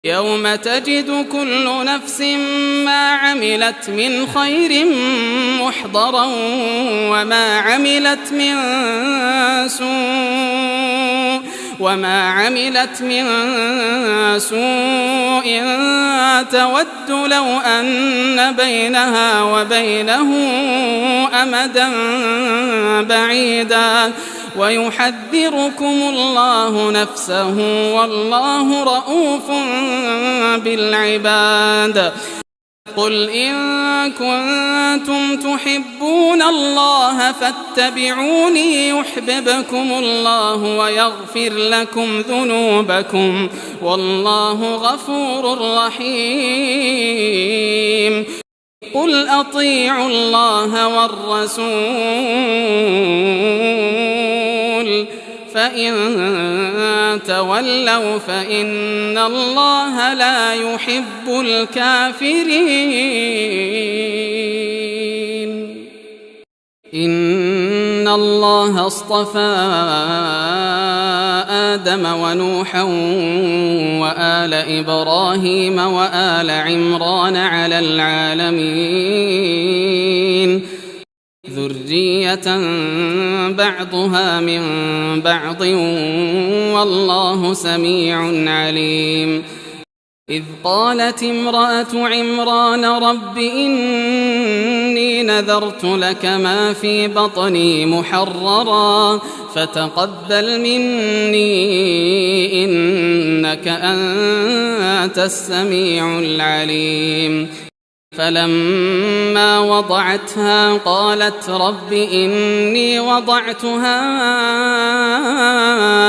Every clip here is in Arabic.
يوم تجد كل نفس ما عملت من خير محضرا وما عملت من سوء تود لو أن بينها وبينه أمدا بعيدا ويحذركم الله نفسه والله رءوف بالعباد. قل إن كنتم تحبون الله فاتبعوني يحببكم الله ويغفر لكم ذنوبكم والله غفور رحيم. قل أطيعوا الله والرسول فإن تولوا فإن الله لا يحب الكافرين. إن الله اصطفى آدم ونوحا وآل إبراهيم وآل عمران على العالمين ذرية بعضها من بعض والله سميع عليم. إذ قالت امرأة عمران رب إني نذرت لك ما في بطني محررا فتقبل مني إنك أنت السميع العليم. فلما وضعتها قالت رب إني وضعتها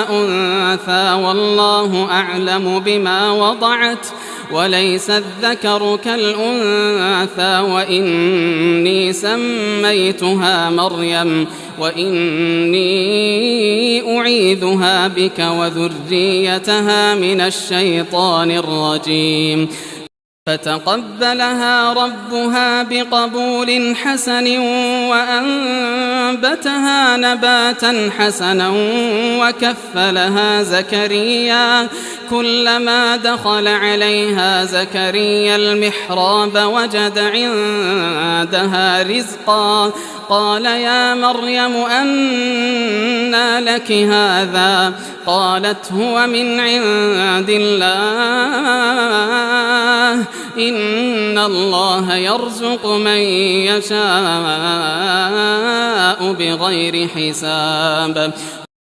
أنثى والله أعلم بما وضعت وليس الذكر كالأنثى وإني سميتها مريم وإني أعيذها بك وذريتها من الشيطان الرجيم. فتقبلها ربها بقبول حسن وأنبتها نباتا حسنا وكفلها زكريا. كلما دخل عليها زكريا المحراب وجد عندها رزقا قال يا مريم أنى لك هذا قالت هو من عند الله إن الله يرزق من يشاء بغير حساب.